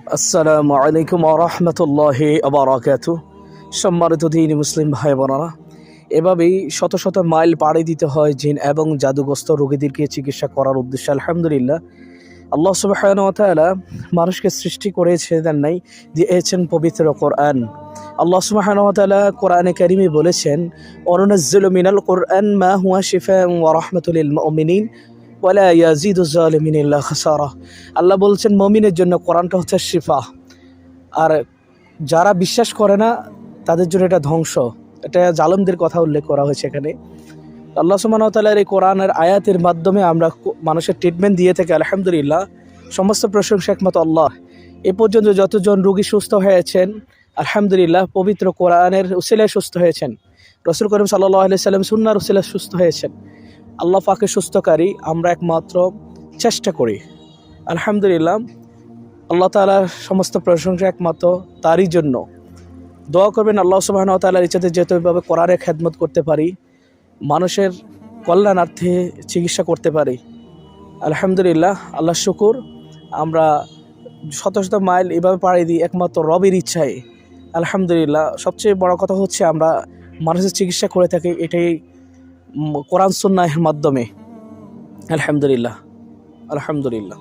আসসালামু আলাইকুম ওয়া রাহমাতুল্লাহি ওয়া বারাকাতুহু। সম্মানিত দ্বীনি মুসলিম ভাই বোনেরা, এভাবেই শত শত মাইল পাড়ি দিতে হয় জিন এবং জাদুগ্রস্ত রোগীদেরকে চিকিৎসা করার উদ্দেশ্যে। আলহামদুলিল্লাহ, আল্লাহ সুবহানাহু ওয়া তাআলা মানুষকে সৃষ্টি করেছে দেন নাই, দিয়েছেন পবিত্র কোরআন। আল্লাহ সুবহানাহু ওয়া তাআলা কোরআনে কারিমে বলেছেন, ওয়ানুনাজ্জিলু মিনাল কোরআন মা হুয়া শিফাউন ওয়া রাহমাতুল লিল মুমিনিন ওয়ালা ইয়াজিদু যালিমিন ইল্লা খাসারা। আল্লাহ বলছেন মুমিনের জন্য কোরআনটা হচ্ছে শিফা, আর যারা বিশ্বাস করে না তাদের জন্য এটা ধ্বংস। এটা জালেমদের কথা উল্লেখ করা হয়েছে এখানে। আল্লাহ সুবহানাহু ওয়া তাআলার এই কোরআনের আয়াতের মাধ্যমে আমরা মানুষের ট্রিটমেন্ট দিয়ে থাকি। আলহামদুলিল্লাহ, সমস্ত প্রশংসা একমাত্র আল্লাহ। এ পর্যন্ত যতজন রোগী সুস্থ হয়েছেন, আলহামদুলিল্লাহ, পবিত্র কোরআনের উসিলায় সুস্থ হয়েছেন। রাসূল করিম সাল্লাল্লাহু আলাইহি সাল্লাম সুন্নাহর উসিলায় সুস্থ হয়েছেন। আল্লাহ পাকের সুস্থকারী আমরা একমাত্র চেষ্টা করি। আলহামদুলিল্লাহ, আল্লাহ তাআলার সমস্ত প্রশংসা একমাত্র তারই জন্য। দোয়া করবেন আল্লাহ সুবহানাহু ওয়া তাআলার ইচ্ছাতে যেহেতু এভাবে কোরআনের খেদমত করতে পারি, মানুষের কল্যাণার্থে চিকিৎসা করতে পারি। আলহামদুলিল্লাহ, আল্লাহ শুকুর, আমরা শত শত মাইল এভাবে পাড়ি দিই একমাত্র রবের ইচ্ছায়। আলহামদুলিল্লাহ, সবচেয়ে বড় কথা হচ্ছে আমরা মানুষের চিকিৎসা করে থাকি এটাই কোরআন সুন্নাহের মাধ্যমে। আলহামদুলিল্লাহ, আলহামদুলিল্লাহ।